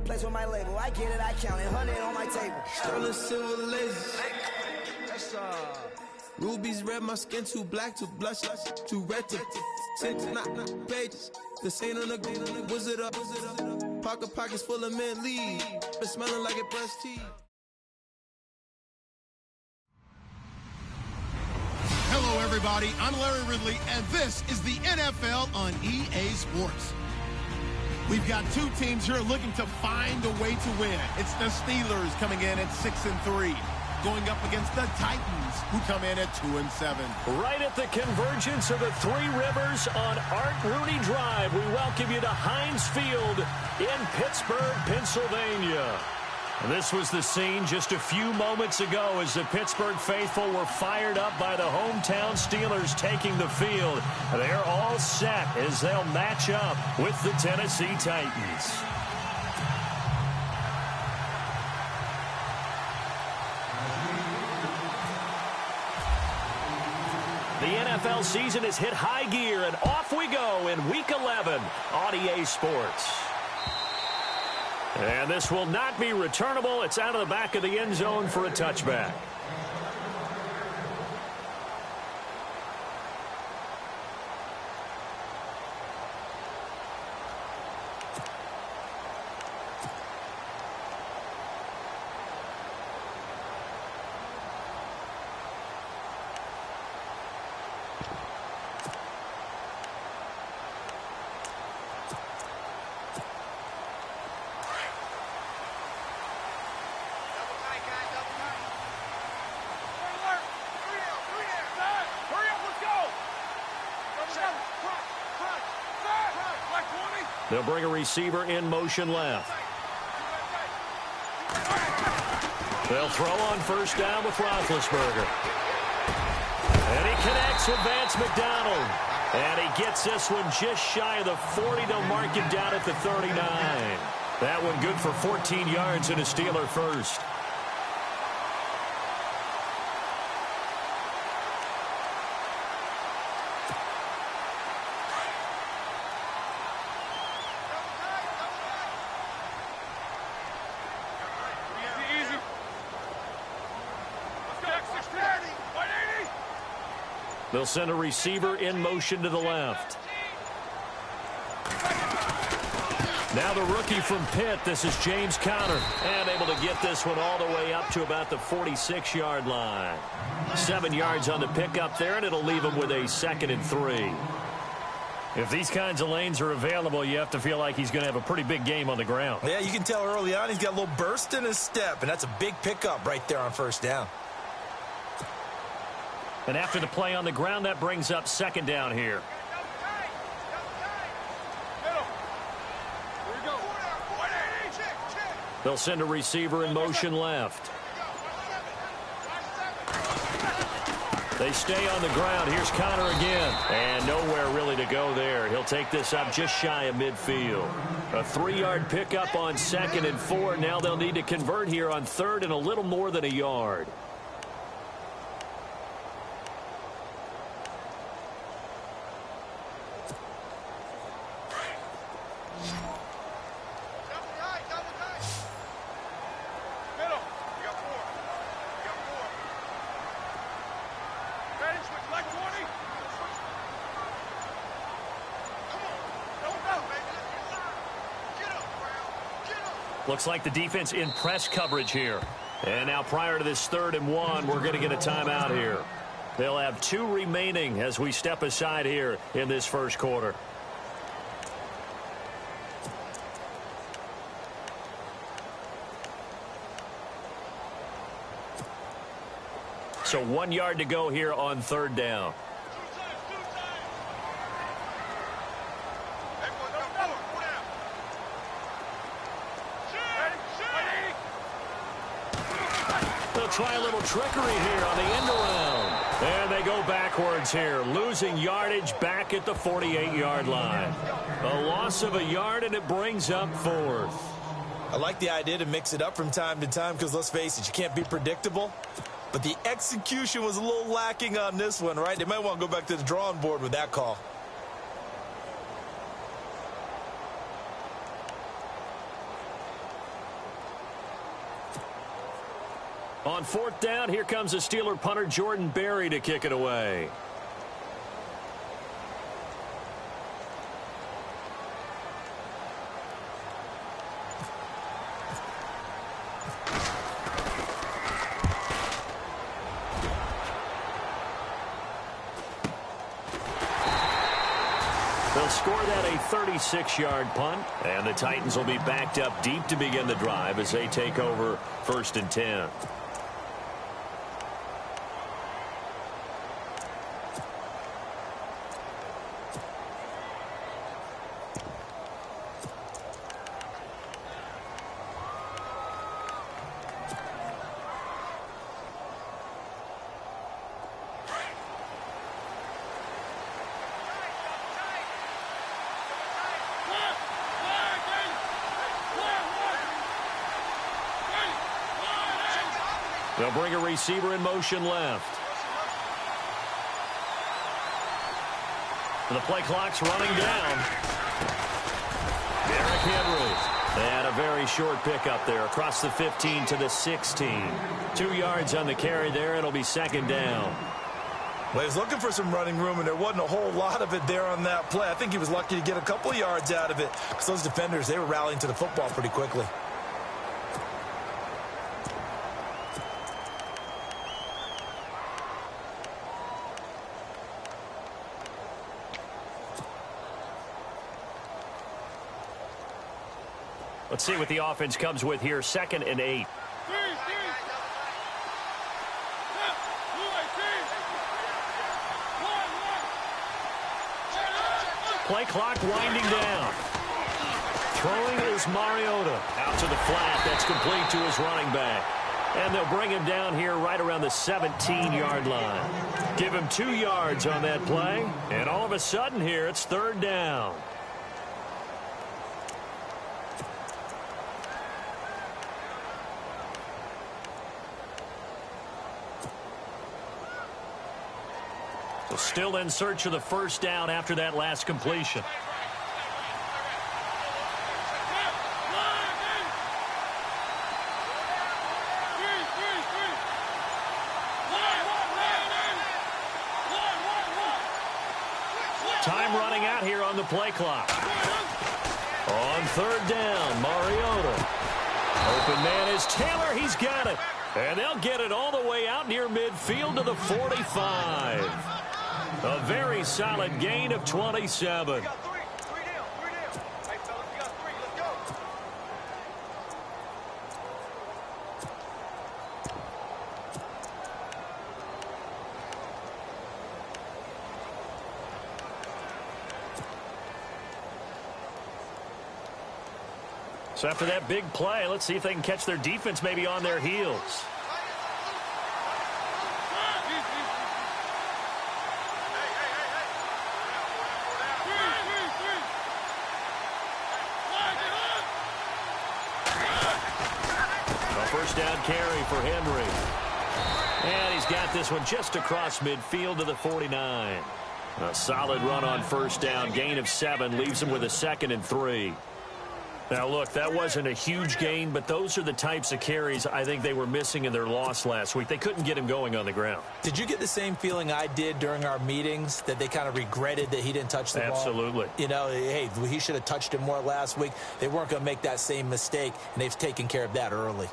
place with my label. I get it, I count it, 100 on my table. Sterling silver lasers. Rubies red, my skin too black, too blush, too red to six, not pages. This ain't on the wizard up. Pockets full of mint leaves. It's smelling like it brushed teeth. Hello, everybody. I'm Larry Ridley, and this is the NFL on EA Sports. We've got two teams here looking to find a way to win. It's the Steelers coming in at 6-3, going up against the Titans, who come in at 2-7. Right at the convergence of the Three Rivers on Art Rooney Drive, we welcome you to Heinz Field in Pittsburgh, Pennsylvania. This was the scene just a few moments ago as the Pittsburgh faithful were fired up by the hometown Steelers taking the field. They're all set as they'll match up with the Tennessee Titans. The NFL season has hit high gear, and off we go in Week 11 on EA Sports. And this will not be returnable. It's out of the back of the end zone for a touchback. They'll bring a receiver in motion left. They'll throw on first down with Roethlisberger. And he connects with Vance McDonald. And he gets this one just shy of the 40. They'll mark him down at the 39. That one good for 14 yards and a Steeler first. They'll send a receiver in motion to the left. Now the rookie from Pitt, this is James Conner, and able to get this one all the way up to about the 46-yard line. 7 yards on the pickup there, and it'll leave him with a 2nd and 3. If these kinds of lanes are available, you have to feel like he's going to have a pretty big game on the ground. Yeah, you can tell early on he's got a little burst in his step, and that's a big pickup right there on first down. And after the play on the ground, that brings up 2nd down here. They'll send a receiver in motion left. They stay on the ground. Here's Conner again. And nowhere really to go there. He'll take this up just shy of midfield. A 3-yard pickup on 2nd and 4. Now they'll need to convert here on 3rd and a little more than a yard. Looks like the defense in press coverage here. And now prior to this 3rd and 1, we're going to get a timeout here. They'll have 2 remaining as we step aside here in this first quarter. So 1 yard to go here on 3rd down. Try a little trickery here on the end around. And they go backwards here, losing yardage back at the 48-yard line. A loss of a yard, and it brings up 4th. I like the idea to mix it up from time to time because, let's face it, you can't be predictable. But the execution was a little lacking on this one, right? They might want to go back to the drawing board with that call. On fourth down, here comes the Steeler punter Jordan Berry to kick it away. They'll score that a 36-yard punt, and the Titans will be backed up deep to begin the drive as they take over 1st and 10. They'll bring a receiver in motion left. The play clock's running down. Derrick Henry. And a very short pickup there across the 15 to the 16. 2 yards on the carry there. It'll be 2nd down. Well, he was looking for some running room, and there wasn't a whole lot of it there on that play. I think he was lucky to get a couple of yards out of it because those defenders, they were rallying to the football pretty quickly. Let's see what the offense comes with here. 2nd and 8. Play clock winding down. Throwing is Mariota. Out to the flat. That's complete to his running back. And they'll bring him down here right around the 17-yard line. Give him 2 yards on that play. And all of a sudden here, it's 3rd down. So still in search of the 1st down after that last completion. Time running out here on the play clock. On 3rd down, Mariota. Open man is Taylor. He's got it. And they'll get it all the way out near midfield to the 45. A very solid gain of 27. So after that big play, let's see if they can catch their defense maybe on their heels. First down carry for Henry. And he's got this one just across midfield to the 49. A solid run on 1st down. Gain of 7 leaves him with a 2nd and 3. Now, look, that wasn't a huge gain, but those are the types of carries I think they were missing in their loss last week. They couldn't get him going on the ground. Did you get the same feeling I did during our meetings, that they kind of regretted that he didn't touch the ball? Absolutely. You know, hey, he should have touched it more last week. They weren't going to make that same mistake, and they've taken care of that early.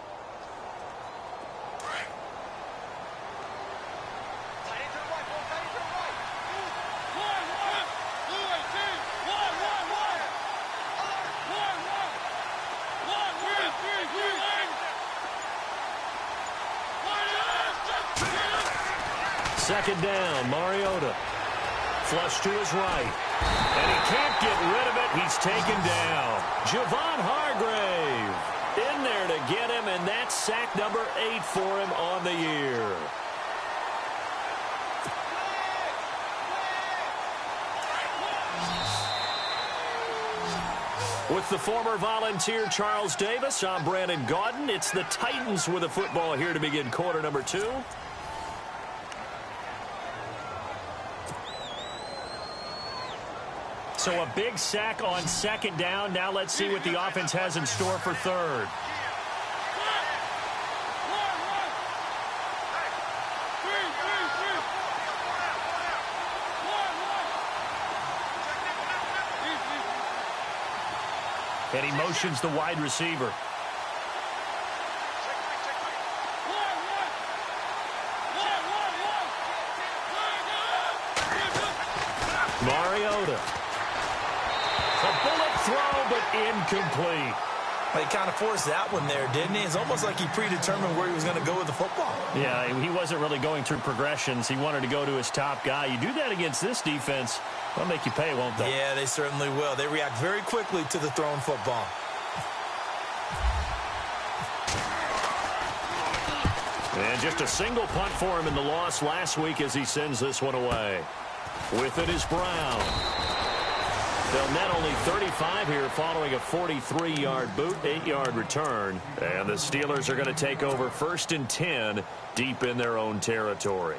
Second down, Mariota. Flush to his right. And he can't get rid of it. He's taken down. Javon Hargrave in there to get him, and that's sack number 8 for him on the year. With the former Volunteer Charles Davis, I'm Brandon Gaudin. It's the Titans with the football here to begin quarter number 2. So a big sack on 2nd down. Now let's see what the offense has in store for 3rd. And he motions the wide receiver. Mariota. A bullet throw, but incomplete. He kind of forced that one there, didn't he? It's almost like he predetermined where he was going to go with the football. Yeah, he wasn't really going through progressions. He wanted to go to his top guy. You do that against this defense, they'll make you pay, won't they? Yeah, they certainly will. They react very quickly to the thrown football. And just a single punt for him in the loss last week as he sends this one away. With it is Brown. They'll net only 35 here following a 43-yard boot, 8-yard return. And the Steelers are going to take over 1st and 10 deep in their own territory.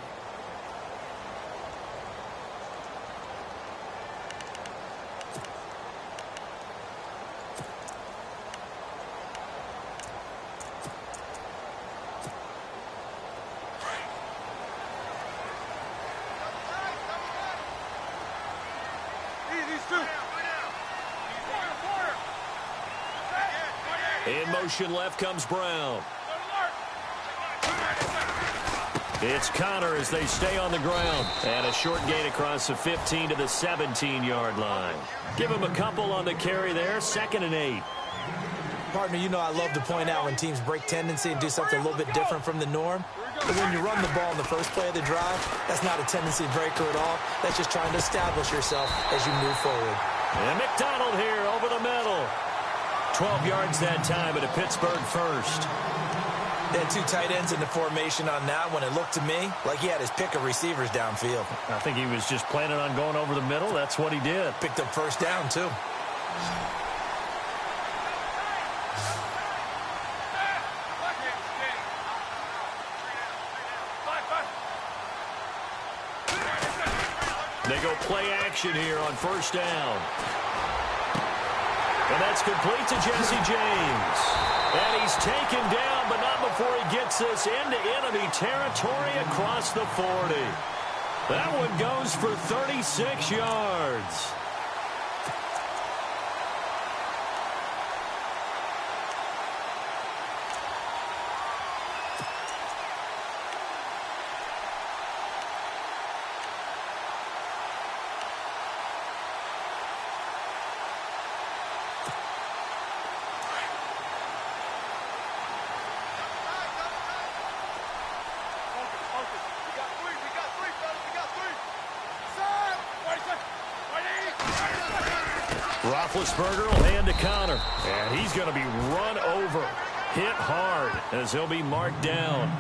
In motion left comes Brown. It's Connor as they stay on the ground. And a short gain across the 15 to the 17-yard line. Give him a couple on the carry there. 2nd and 8. Partner, you know I love to point out when teams break tendency and do something a little bit different from the norm. But when you run the ball in the first play of the drive, that's not a tendency breaker at all. That's just trying to establish yourself as you move forward. And McDonald here over the middle. 12 yards that time at a Pittsburgh first. They had 2 tight ends in the formation on that one. It looked to me like he had his pick of receivers downfield. I think he was just planning on going over the middle. That's what he did. Picked up first down, too. They go play action here on 1st down. And that's complete to Jesse James. And he's taken down, but not before he gets this into enemy territory across the 40. That one goes for 36 yards. Roethlisberger will hand to Connor. And he's going to be run over. Hit hard as he'll be marked down.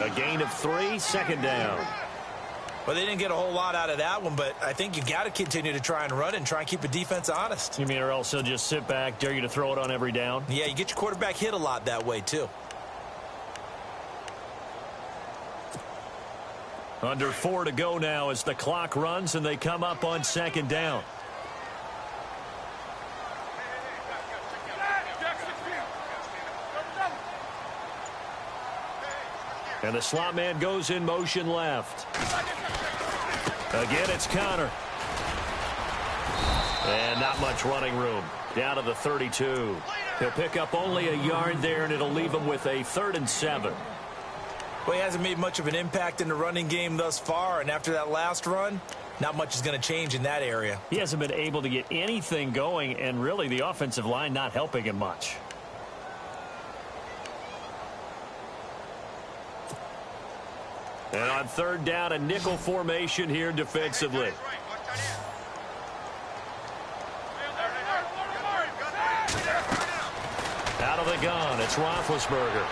A gain of 3, 2nd down. Well, they didn't get a whole lot out of that one, but I think you got to continue to try and run and try and keep the defense honest. You mean or else he'll just sit back, dare you to throw it on every down? Yeah, you get your quarterback hit a lot that way, too. Under 4 to go now as the clock runs and they come up on 2nd down. And the slot man goes in motion left. Again, it's Connor. And not much running room. Down to the 32. He'll pick up only a yard there, and it'll leave him with a 3rd and 7. Well, he hasn't made much of an impact in the running game thus far, and after that last run, not much is going to change in that area. He hasn't been able to get anything going, and really the offensive line not helping him much. And on 3rd down, a nickel formation here defensively. Out of the gun, it's Roethlisberger.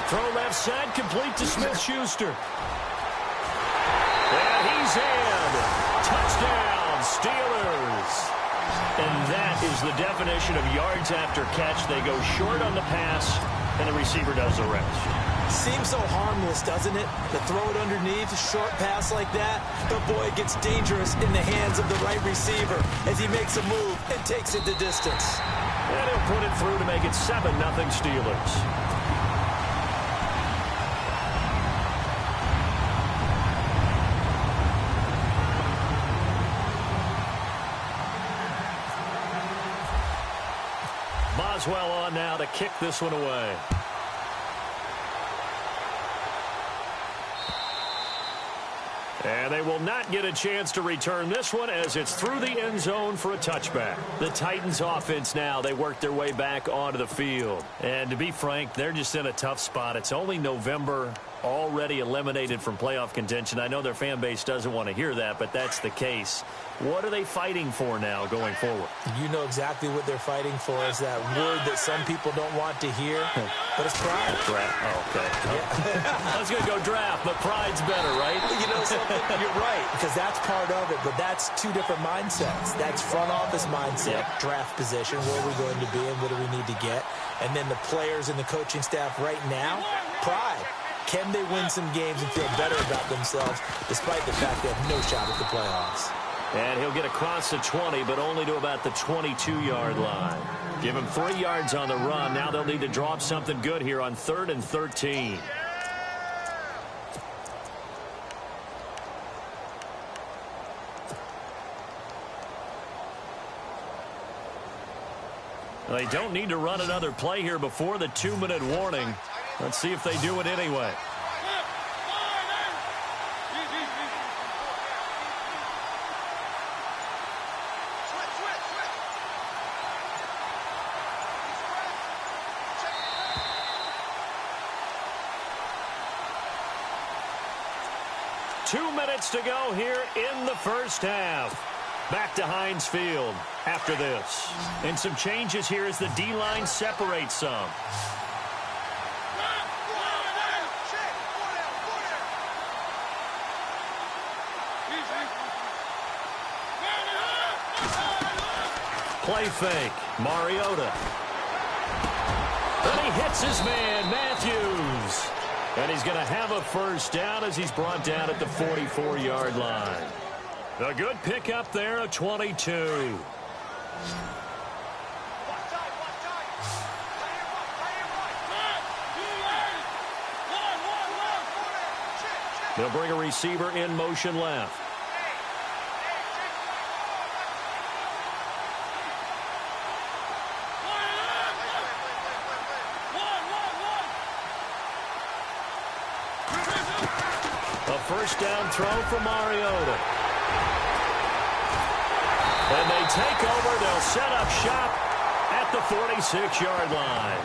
Throw left side, complete to Smith-Schuster. And he's in. Touchdown, Steelers. And that is the definition of yards after catch. They go short on the pass, and the receiver does the rest. Seems so harmless, doesn't it? To throw it underneath, a short pass like that. But boy, it gets dangerous in the hands of the right receiver as he makes a move and takes it the distance. And he'll put it through to make it 7-0 Steelers. Boswell on now to kick this one away. And they will not get a chance to return this one as it's through the end zone for a touchback. The Titans offense now, they work their way back onto the field. And to be frank, they're just in a tough spot. It's only November, already eliminated from playoff contention. I know their fan base doesn't want to hear that, but that's the case. What are they fighting for now going forward? You know exactly what they're fighting for. Is that word that some people don't want to hear, but it's pride. Draft. Oh, okay. Yeah. I was going to go draft, but pride's better, right? You know something? You're right, because that's part of it, but that's two different mindsets. That's front office mindset, draft position, where are we going to be and what do we need to get? And then the players and the coaching staff right now, pride. Can they win some games and feel better about themselves despite the fact they have no shot at the playoffs? And he'll get across the 20, but only to about the 22-yard line. Give him 3 yards on the run. Now they'll need to draw up something good here on 3rd and 13. They don't need to run another play here before the 2-minute warning. Let's see if they do it anyway. To go here in the first half. Back to Heinz Field after this. And some changes here as the D-line separates some. Play fake. Mariota. And he hits his man, Matthews. And he's going to have a first down as he's brought down at the 44-yard line. A good pickup there of 22. They'll bring a receiver in motion left. First down throw for Mariota. And they take over. They'll set up shop at the 46-yard line.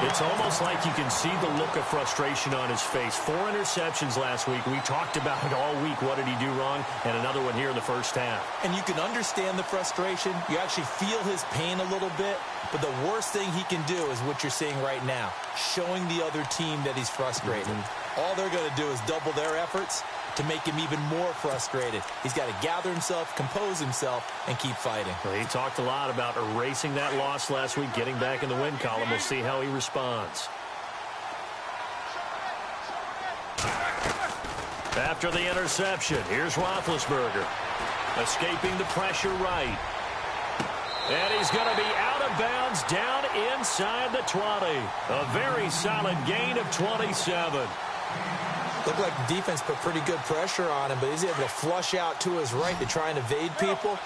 It's almost like you can see the look of frustration on his face. 4 interceptions last week. We talked about it all week. What did he do wrong? And another one here in the first half. And you can understand the frustration. You actually feel his pain a little bit. But the worst thing he can do is what you're seeing right now, showing the other team that he's frustrated. All they're going to do is double their efforts to make him even more frustrated. He's got to gather himself, compose himself, and keep fighting. Well, he talked a lot about erasing that loss last week, getting back in the win column. We'll see how he responds. After the interception, here's Roethlisberger. Escaping the pressure right. And he's going to be out of bounds down inside the 20. A very solid gain of 27. Looked like the defense put pretty good pressure on him, but he's able to flush out to his right to try and evade people.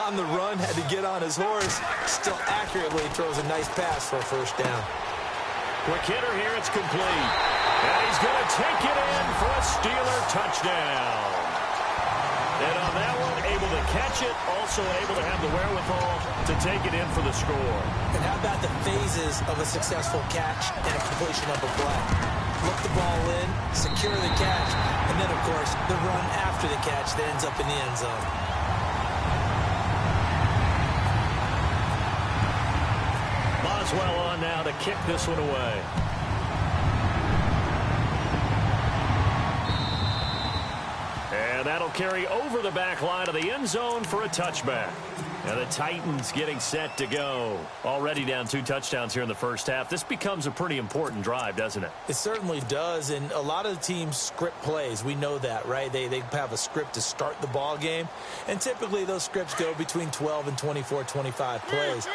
On the run, had to get on his horse. Still accurately throws a nice pass for a first down. Quick hitter here, it's complete. And he's going to take it in for a Steeler touchdown. And on that one, able to catch it, also able to have the wherewithal to take it in for the score. And how about the phases of a successful catch and a completion of a play? Look the ball in, secure the catch, and then, of course, the run after the catch that ends up in the end zone. Boswell on now to kick this one away. And that'll carry over the back line of the end zone for a touchback. And the Titans getting set to go. Already down 2 touchdowns here in the first half. This becomes a pretty important drive, doesn't it? It certainly does. And a lot of the teams script plays. We know that, right? They have a script to start the ball game. And typically those scripts go between 12 and 24, 25 plays.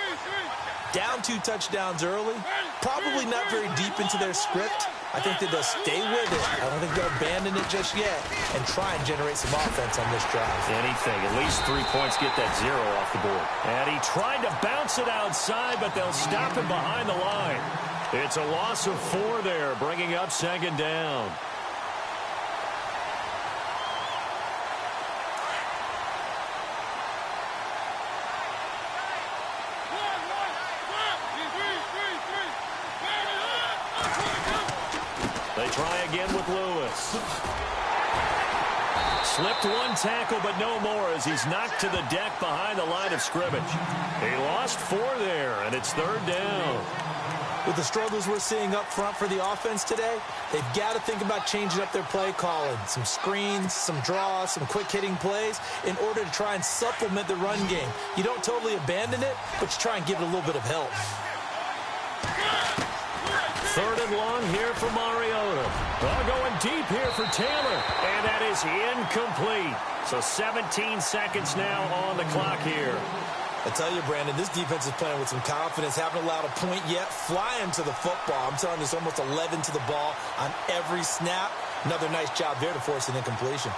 Down 2 touchdowns early. Probably not very deep into their script. I think that they'll stay with it. I don't think they'll abandon it just yet and try and generate some offense on this drive. Anything. At least 3 points, get that 0 off the board. And he tried to bounce it outside, but they'll stop him behind the line. It's a loss of 4 there, bringing up 2nd down. They try again with Lewis. Slipped 1 tackle, but no more as he's knocked to the deck behind the line of scrimmage. He lost 4 there, and it's 3rd down. With the struggles we're seeing up front for the offense today, they've got to think about changing up their play calling. Some screens, some draws, some quick-hitting plays in order to try and supplement the run game. You don't totally abandon it, but you try and give it a little bit of help. 3rd and long here for Mariota. Going deep here for Taylor, and that is incomplete. So 17 seconds now on the clock here. I tell you, Brandon, this defense is playing with some confidence. Haven't allowed a point yet. Flying to the football. I'm telling you, it's almost 11 to the ball on every snap. Another nice job there to force an incompletion.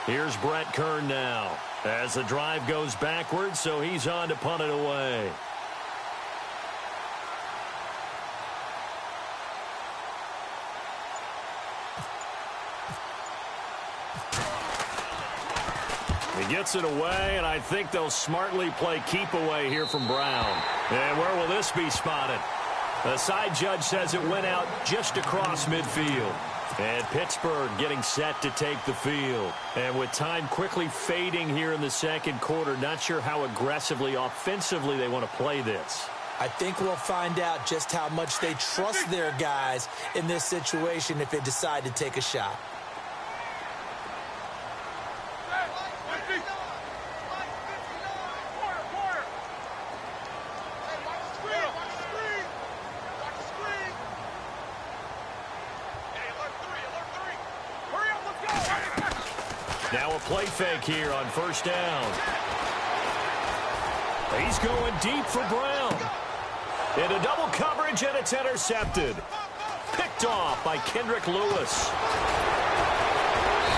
Here's Brett Kern now as the drive goes backwards, so he's on to punt it away. He gets it away, and I think they'll smartly play keep away here from Brown. And where will this be spotted? The side judge says it went out just across midfield. And Pittsburgh getting set to take the field. And with time quickly fading here in the 2nd quarter, not sure how aggressively, offensively they want to play this. I think we'll find out just how much they trust their guys in this situation if they decide to take a shot. Now a play fake here on 1st down. He's going deep for Brown. Into double coverage, and it's intercepted. Picked off by Kendrick Lewis.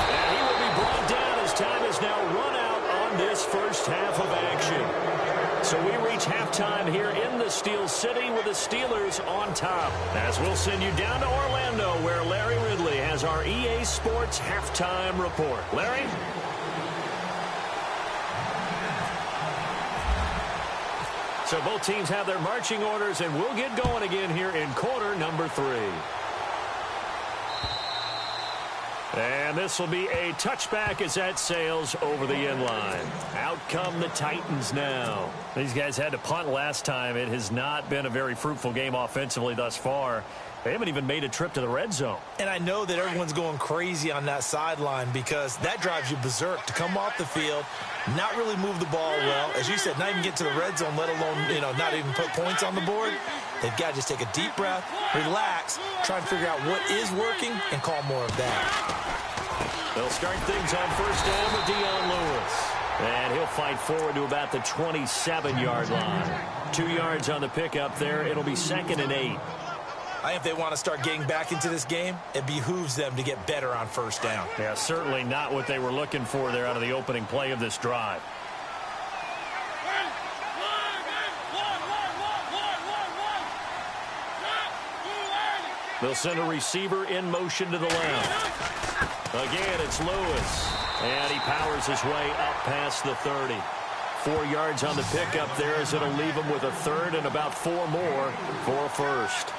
And he will be brought down as time is now run out on this first half of action. So we reach halftime here in the Steel City with the Steelers on top. As we'll send you down to Orlando, where Larry Ridley has our EA Sports halftime report. Larry? So both teams have their marching orders, and we'll get going again here in quarter number 3. And this will be a touchback as that sails over the end line. Out come the Titans now. These guys had to punt last time. It has not been a very fruitful game offensively thus far. They haven't even made a trip to the red zone. And I know that everyone's going crazy on that sideline because that drives you berserk to come off the field, not really move the ball well. As you said, not even get to the red zone, let alone, not even put points on the board. They've got to just take a deep breath, relax, try and figure out what is working, and call more of that. They'll start things on 1st down with Dion Lewis. And he'll fight forward to about the 27-yard line. 2 yards on the pickup there. It'll be 2nd and 8. I think if they want to start getting back into this game, it behooves them to get better on 1st down. Yeah, certainly not what they were looking for there out of the opening play of this drive. They'll send a receiver in motion to the left. Again, it's Lewis. And he powers his way up past the 30. 4 yards on the pickup there as it'll leave him with a 3rd and about 4 more for a 1st.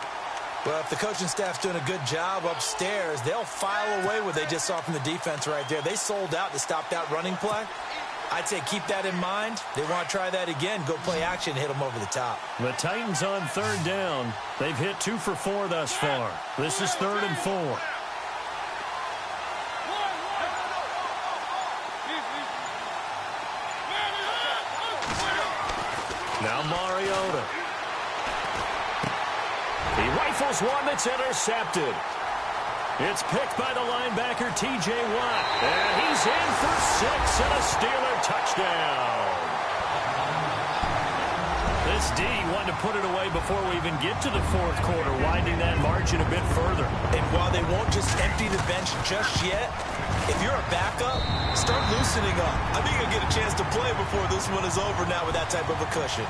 Well, if the coaching staff's doing a good job upstairs, they'll file away what they just saw from the defense right there. They sold out to stop that running play. I'd say keep that in mind. They want to try that again, go play action, hit them over the top. The Titans on 3rd down. They've hit 2 for 4 thus far. This is 3rd and 4. Now Mariota. He rifles one that's intercepted. It's picked by the linebacker, T.J. Watt. And he's in for 6 and a Steeler touchdown. This D wanted to put it away before we even get to the fourth quarter, widening that margin a bit further. And while they won't just empty the bench just yet, if you're a backup, start loosening up. I think you'll get a chance to play before this one is over now with that type of a cushion.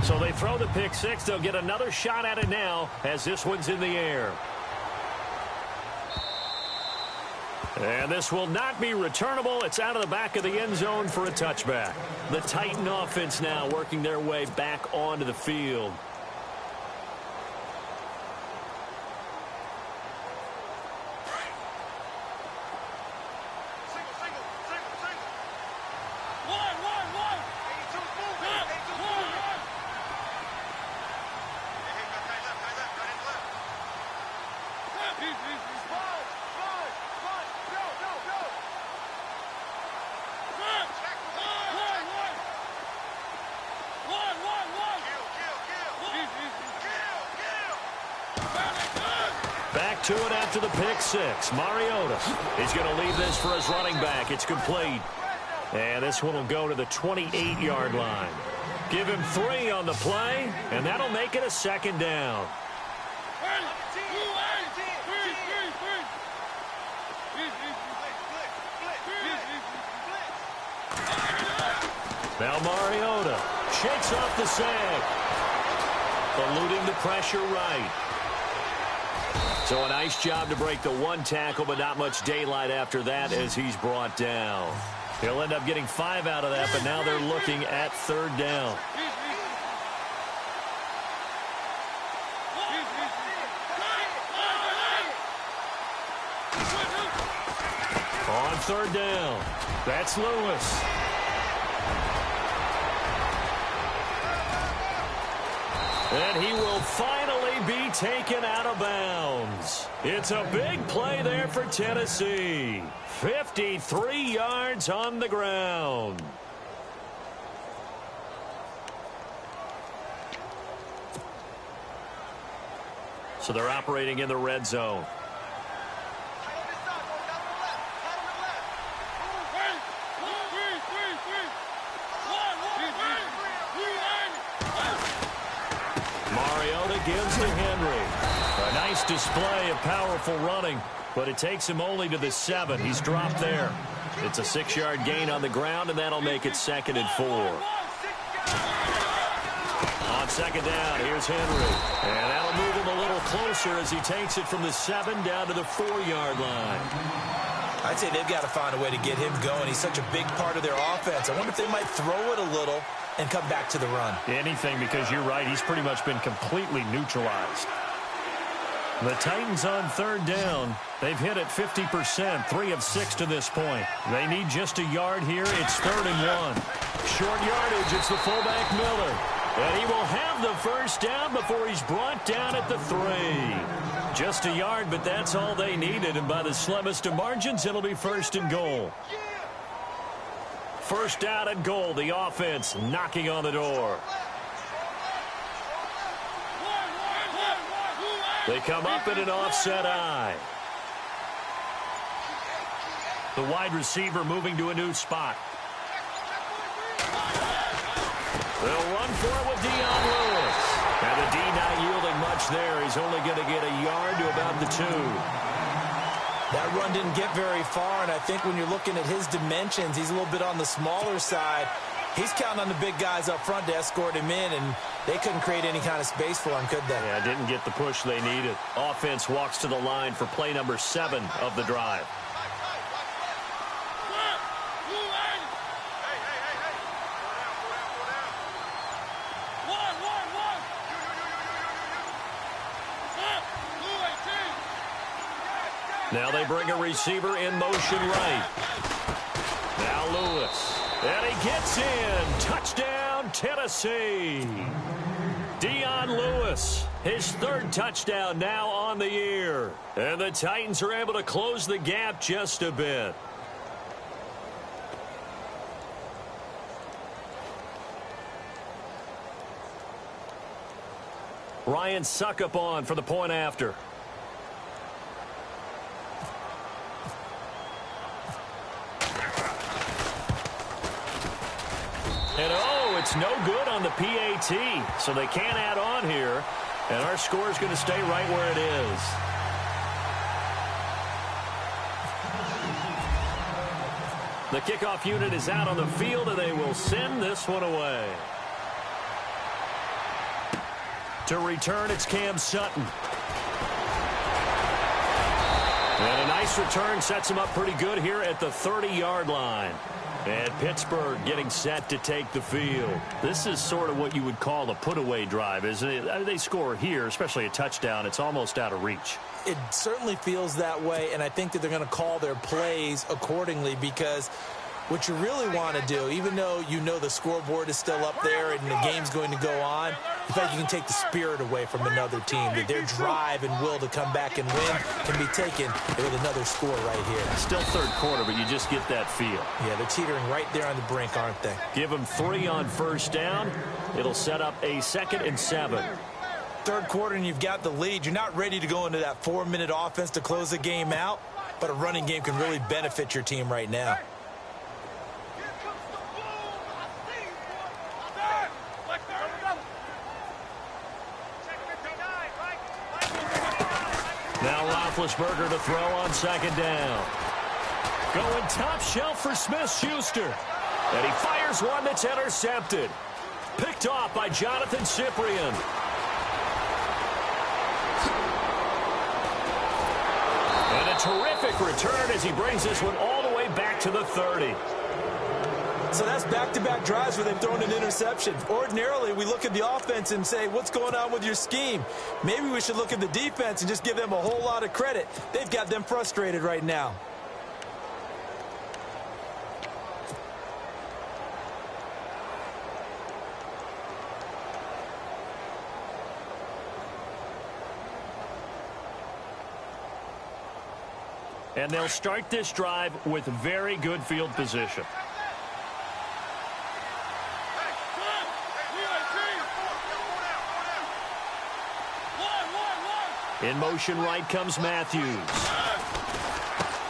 So they throw the pick six. They'll get another shot at it now as this one's in the air. And this will not be returnable. It's out of the back of the end zone for a touchback. The Titan offense now working their way back onto the field. Back to it after the pick six. Mariota. He's going to leave this for his running back. It's complete. And this one will go to the 28-yard line. Give him 3 on the play, and that'll make it a second down. Now Mariota shakes off the sack. Eluding the pressure right. So a nice job to break the one tackle, but not much daylight after that as he's brought down. He'll end up getting 5 out of that, but now they're looking at third down. On third down, that's Lewis. And he will finally be taken out of bounds. It's a big play there for Tennessee. 53 yards on the ground. So they're operating in the red zone. Gives to Henry. A nice display of powerful running, but it takes him only to the 7. He's dropped there. It's a 6-yard gain on the ground, and that'll make it 2nd and 4. On second down, here's Henry. And that'll move him a little closer as he takes it from the 7 down to the 4-yard line. I'd say they've got to find a way to get him going. He's such a big part of their offense. I wonder if they might throw it a little and come back to the run. Anything, because you're right. He's pretty much been completely neutralized. The Titans on third down. They've hit it 50%, 3 of 6 to this point. They need just a yard here. It's 3rd and 1. Short yardage. It's the fullback Miller. And he will have the first down before he's brought down at the 3. Just a yard, but that's all they needed. And by the slimmest of margins, it'll be 1st and goal. First down and goal. The offense knocking on the door. They come up in an offset eye. The wide receiver moving to a new spot. They'll run for it with Dion Lewis. And the D not yielding much there. He's only going to get a yard to about the 2. That run didn't get very far, and I think when you're looking at his dimensions, he's a little bit on the smaller side. He's counting on the big guys up front to escort him in, and they couldn't create any kind of space for him, could they? Yeah, didn't get the push they needed. Offense walks to the line for play number 7 of the drive. Now they bring a receiver in motion right. Now Lewis. And he gets in. Touchdown, Tennessee. Dion Lewis, his 3rd touchdown now on the year. And the Titans are able to close the gap just a bit. Ryan Suckup on for the point after. And it's no good on the PAT, so they can't add on here. And our score is going to stay right where it is. The kickoff unit is out on the field, and they will send this one away. To return, it's Cam Sutton. And a nice return sets him up pretty good here at the 30-yard line. And Pittsburgh getting set to take the field. This is sort of what you would call a put-away drive, isn't it? I mean, they score here, especially a touchdown. It's almost out of reach. It certainly feels that way, and I think that they're going to call their plays accordingly, because what you really want to do, even though you know the scoreboard is still up there and the game's going to go on, in fact, you can take the spirit away from another team. That their drive and will to come back and win can be taken with another score right here. Still third quarter, but you just get that feel. Yeah, they're teetering right there on the brink, aren't they? Give them 3 on first down. It'll set up a 2nd and 7. Third quarter and you've got the lead. You're not ready to go into that 4-minute offense to close the game out, but a running game can really benefit your team right now. Now Roethlisberger to throw on 2nd down. Going top shelf for Smith-Schuster. And he fires one that's intercepted. Picked off by Jonathan Cyprien. And a terrific return as he brings this one all the way back to the 30. So that's back-to-back drives where they've thrown an interception. Ordinarily, we look at the offense and say, what's going on with your scheme? Maybe we should look at the defense and just give them a whole lot of credit. They've got them frustrated right now. And they'll start this drive with very good field position. In motion right comes Matthews.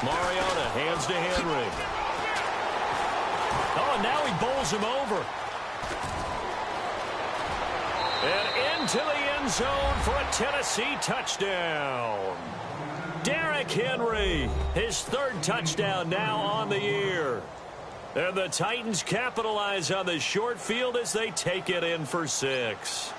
Mariota hands to Henry. Oh, and now he bowls him over. And into the end zone for a Tennessee touchdown. Derrick Henry, his 3rd touchdown now on the year. And the Titans capitalize on the short field as they take it in for 6.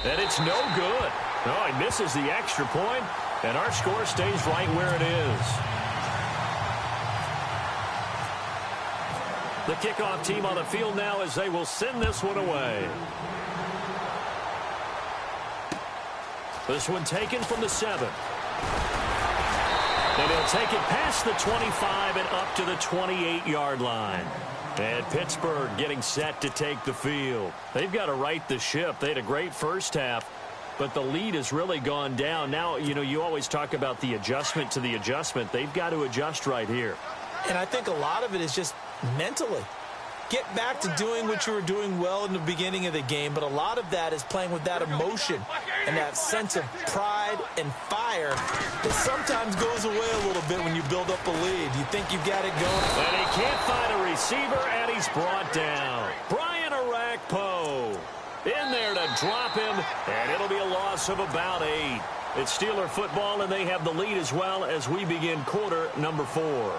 And it's no good. Oh, he misses the extra point, and our score stays right where it is. The kickoff team on the field now as they will send this one away. This one taken from the 7. And he'll take it past the 25 and up to the 28-yard line. And Pittsburgh getting set to take the field. They've got to right the ship. They had a great first half, but the lead has really gone down. Now, you know, you always talk about the adjustment to the adjustment. They've got to adjust right here. And I think a lot of it is just mentally. Get back to doing what you were doing well in the beginning of the game, but a lot of that is playing with that emotion and that sense of pride and fire that sometimes goes away a little bit when you build up a lead. You think you've got it going. And he can't find a receiver, and he's brought down. Brian Orakpo in there to drop him, and it'll be a loss of about 8. It's Steeler football, and they have the lead as well as we begin quarter number 4.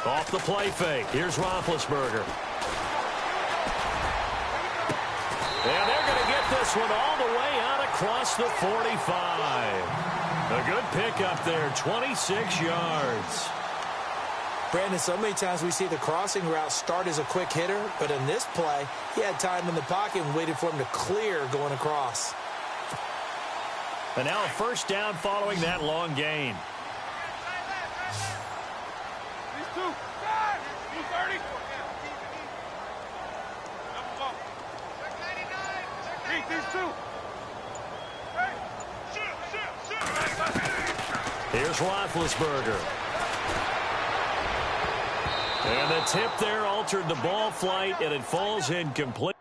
Off the play fake. Here's Roethlisberger. And they're going to get this one all the way out across the 45. A good pickup there, 26 yards. Brandon, so many times we see the crossing route start as a quick hitter, but in this play, he had time in the pocket and waited for him to clear going across. And now a first down following that long gain. These two. 230. Beat these two. Here's Roethlisberger. And the tip there altered the ball flight, and it falls incomplete.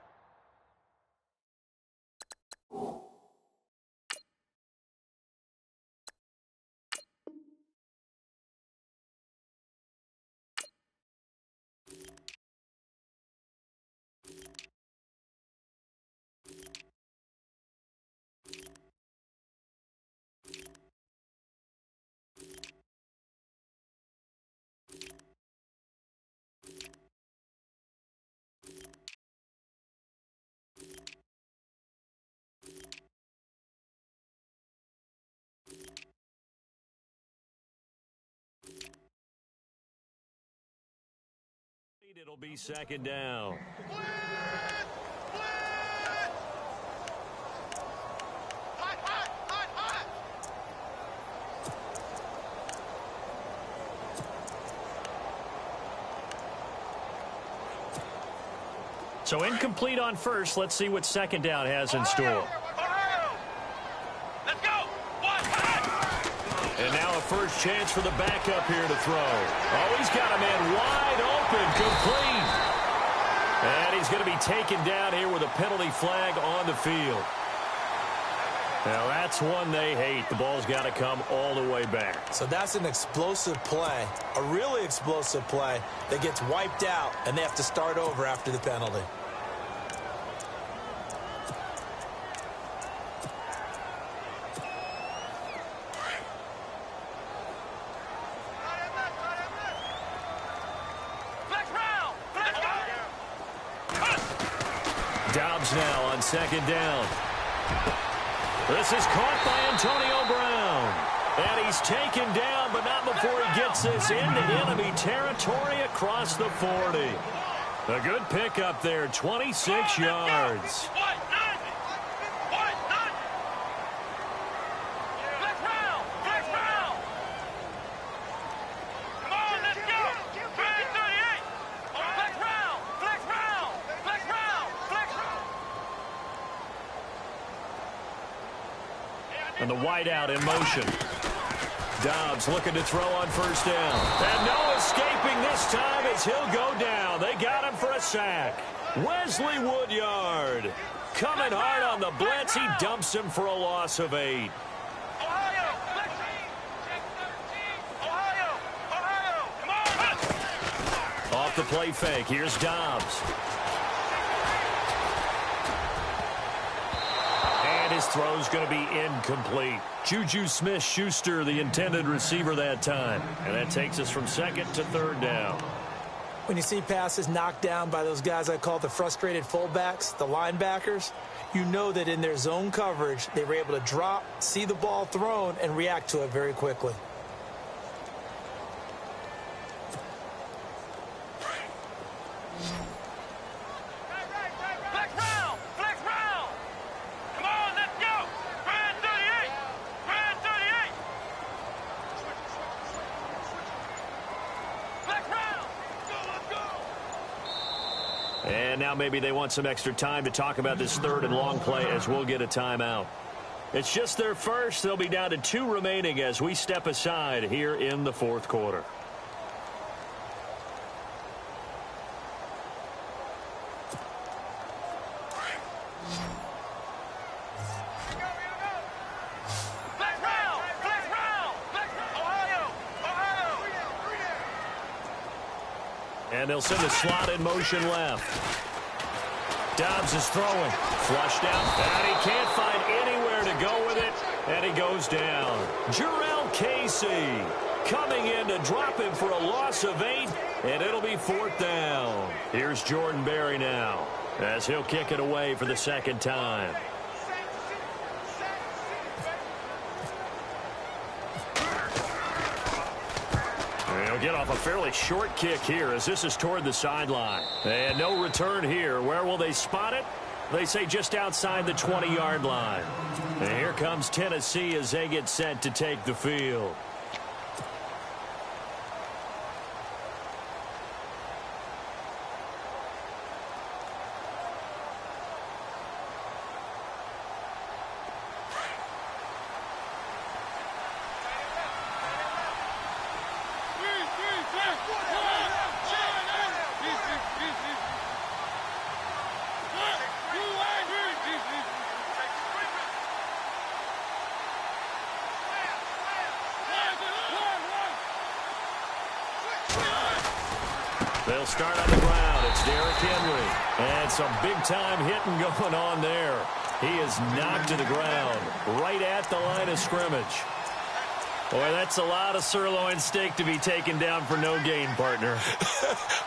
It'll be second down. So incomplete on first. Let's see what second down has in store. Let's go. And now a first chance for the backup here to throw. Oh, he's got a man wide open, complete. And he's going to be taken down here with a penalty flag on the field. Now that's one they hate. The ball's got to come all the way back. So that's an explosive play, a really explosive play that gets wiped out, and they have to start over after the penalty. Dobbs now on second down. This is caught by Antonio Brown. And he's taken down, but not before he gets this into enemy territory across the 40. A good pickup there, 26 yards. And the wideout in motion. Dobbs looking to throw on first down. And no escaping this time as he'll go down. They got him for a sack. Wesley Woodyard coming hard on the blitz. He dumps him for a loss of 8. Off the play fake. Here's Dobbs. His throw's going to be incomplete. Juju Smith-Schuster, the intended receiver that time. And that takes us from second to third down. When you see passes knocked down by those guys I call the frustrated fullbacks, the linebackers, you know that in their zone coverage, they were able to drop, see the ball thrown, and react to it very quickly. And now maybe they want some extra time to talk about this third and long play as we'll get a timeout. It's just their first. They'll be down to 2 remaining as we step aside here in the fourth quarter. And they'll send a slot in motion left. Dobbs is throwing. Flushed out. And he can't find anywhere to go with it. And he goes down. Jarrell Casey coming in to drop him for a loss of 8. And it'll be 4th down. Here's Jordan Berry now as he'll kick it away for the second time. He'll get off a fairly short kick here as this is toward the sideline. And no return here. Where will they spot it? They say just outside the 20-yard line. And here comes Tennessee as they get set to take the field. They'll start on the ground. It's Derrick Henry. And some big-time hitting going on there. He is knocked to the ground right at the line of scrimmage. Boy, that's a lot of sirloin steak to be taken down for no gain, partner.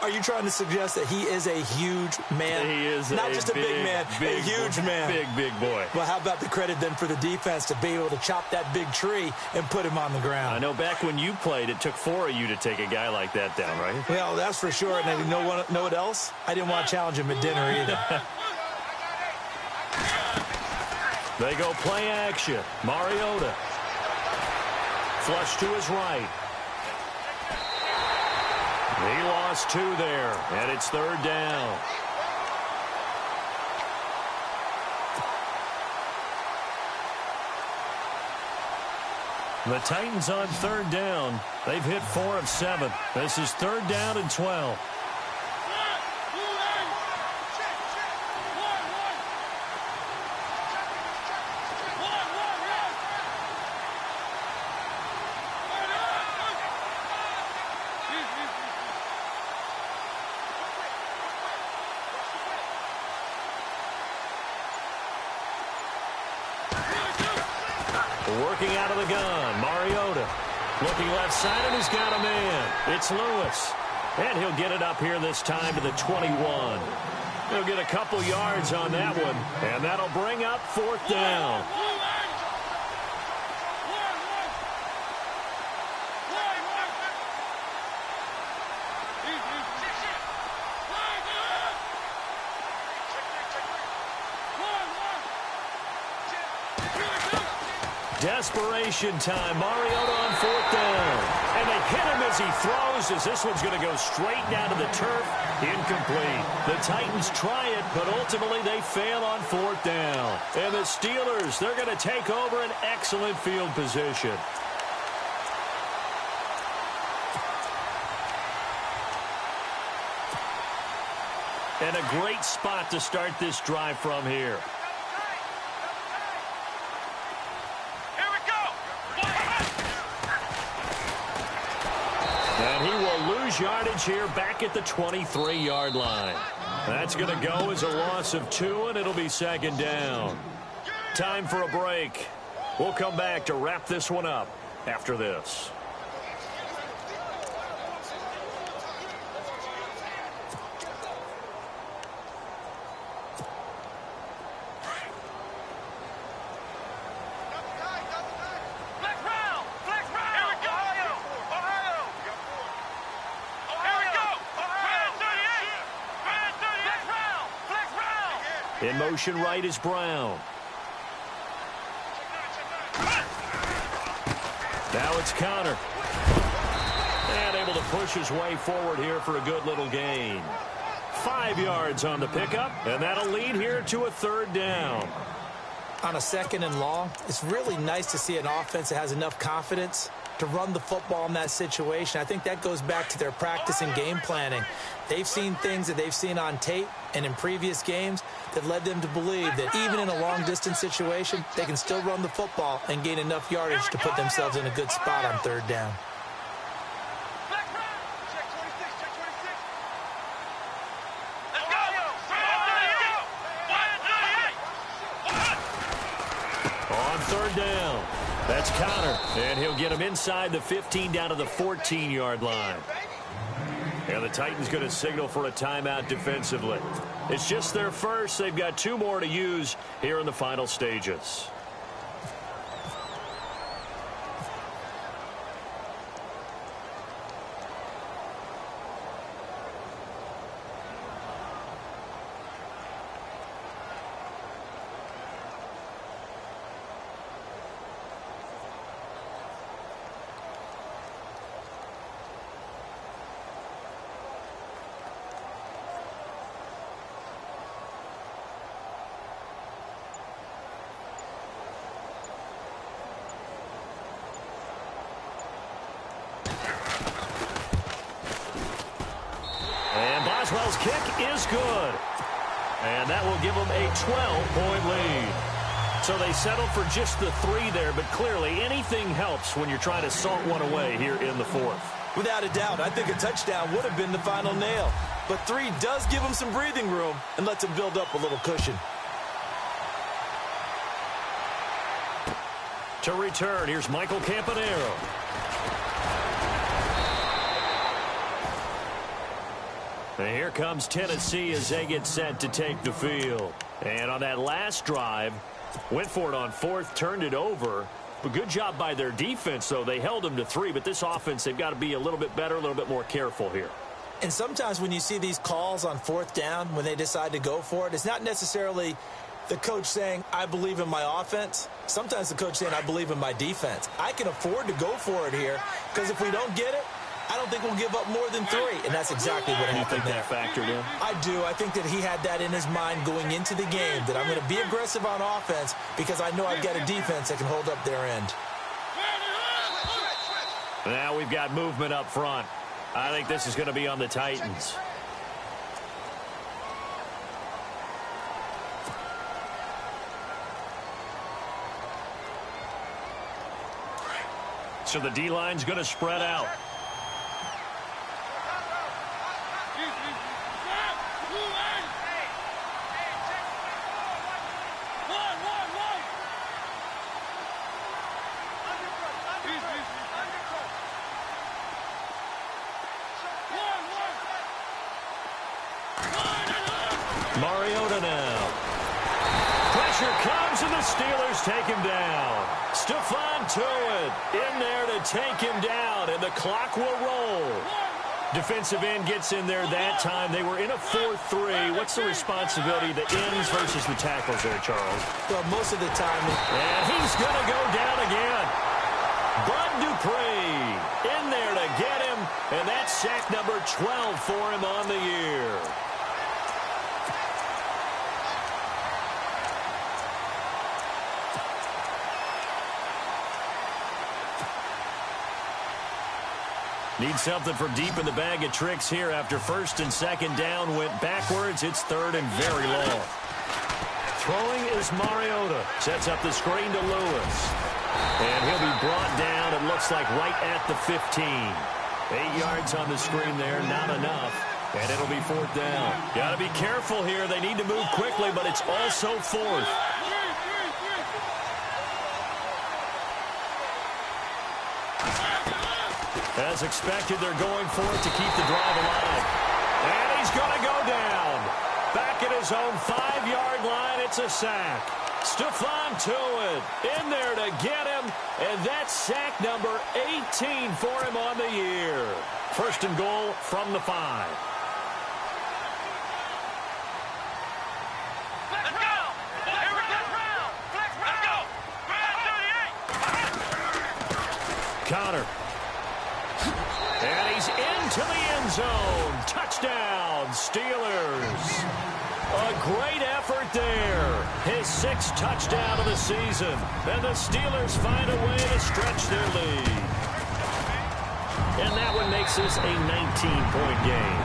Are you trying to suggest that he is a huge man? He is not just a big man, a huge man. Big boy. Well, how about the credit then for the defense to be able to chop that big tree and put him on the ground? I know back when you played, it took 4 of you to take a guy like that down, right? Well, that's for sure. And you know what else? I didn't want to challenge him at dinner either. They go play action. Mariota. Flush to his right. He lost 2 there, and it's 3rd down. The Titans on 3rd down. They've hit 4 of 7. This is 3rd down and 12. Working out of the gun, Mariota. Looking left side, and he's got a man. It's Lewis. And he'll get it up here this time to the 21. He'll get a couple yards on that one, and that'll bring up 4th down. Desperation time. Mariota on 4th down. And they hit him as he throws, as this one's going to go straight down to the turf. Incomplete. The Titans try it, but ultimately they fail on 4th down. And the Steelers, they're going to take over an excellent field position. And a great spot to start this drive from here. And he will lose yardage here back at the 23-yard line. That's going to go as a loss of 2, and it'll be 2nd down. Time for a break. We'll come back to wrap this one up after this. In motion right is Brown. Now it's Connor. And able to push his way forward here for a good little gain. 5 yards on the pickup, and that'll lead here to a 3rd down. On a 2nd and long, it's really nice to see an offense that has enough confidence to run the football in that situation. I think that goes back to their practice and game planning. They've seen things that they've seen on tape and in previous games that led them to believe that even in a long-distance situation, they can still run the football and gain enough yardage to put themselves in a good spot on 3rd down. On 3rd down, that's Connor, and he'll get him inside the 15 down to the 14-yard line. And the Titans going to signal for a timeout defensively. It's just their first. They've got 2 more to use here in the final stages. kick is good. And that will give them a 12-point lead. So they settled for just the 3 there, but clearly anything helps when you're trying to salt one away here in the 4th. Without a doubt, I think a touchdown would have been the final nail. But 3 does give them some breathing room and lets them build up a little cushion. To return, here's Michael Campanero. And here comes Tennessee as they get set to take the field. And on that last drive, went for it on 4th, turned it over. But good job by their defense, though. They held them to 3, but this offense, they've got to be a little bit better, a little bit more careful here. And sometimes when you see these calls on 4th down, when they decide to go for it, it's not necessarily the coach saying, I believe in my offense. Sometimes the coach saying, I believe in my defense. I can afford to go for it here because if we don't get it, I don't think we'll give up more than 3. And that's exactly what happened there. You think that factored in? I do. I think that he had that in his mind going into the game, that I'm going to be aggressive on offense because I know I've got a defense that can hold up their end. Now we've got movement up front. I think this is going to be on the Titans. So the D-line's going to spread out. Mariota now. Pressure comes and the Steelers take him down. Stephon Tuitt in there to take him down, and the clock will roll. Defensive end gets in there that time. They were in a 4-3. What's the responsibility, the ends versus the tackles there, Charles? Well, most of the time. And he's going to go down again. Bud Dupree in there to get him, and that's sack number 12 for him on the year. Need something from deep in the bag of tricks here after 1st and 2nd down went backwards. It's 3rd and very long. Throwing is Mariota. Sets up the screen to Lewis. And he'll be brought down, it looks like, right at the 15. 8 yards on the screen there, not enough. And it'll be 4th down. Got to be careful here. They need to move quickly, but it's also 4th. As expected, they're going for it to keep the drive alive. And he's going to go down. Back at his own 5-yard line, it's a sack. Stephon Tuitt in there to get him, and that's sack number 18 for him on the year. 1st and goal from the 5. Let's go! Here we go! Let's go! Connor. And he's into the end zone. Touchdown, Steelers. A great effort there. His 6th touchdown of the season. And the Steelers find a way to stretch their lead. And that one makes this a 19-point game.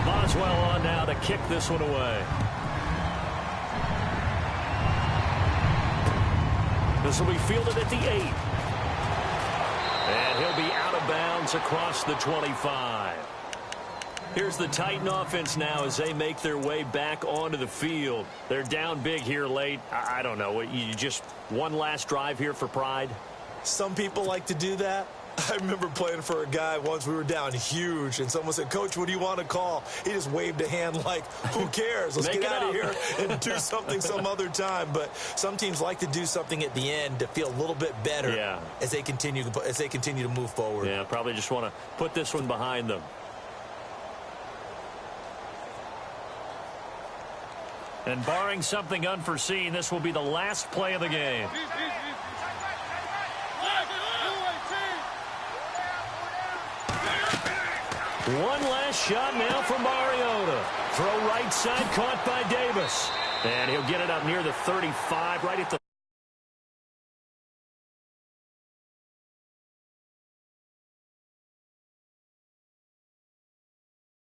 Boswell on now to kick this one away. This will be fielded at the 8. And he'll be out of bounds across the 25. Here's the Titan offense now as they make their way back onto the field. They're down big here late. I don't know. You just one last drive here for pride? Some people like to do that. I remember playing for a guy once. We were down huge, and someone said, Coach, what do you want to call? He just waved a hand like, who cares? Let's get out of here and do something some other time. But some teams like to do something at the end to feel a little bit better as they continue to move forward. Yeah, probably just want to put this one behind them. And barring something unforeseen, this will be the last play of the game. One last shot now for Mariota. Throw right side, caught by Davis. And he'll get it up near the 35, right at the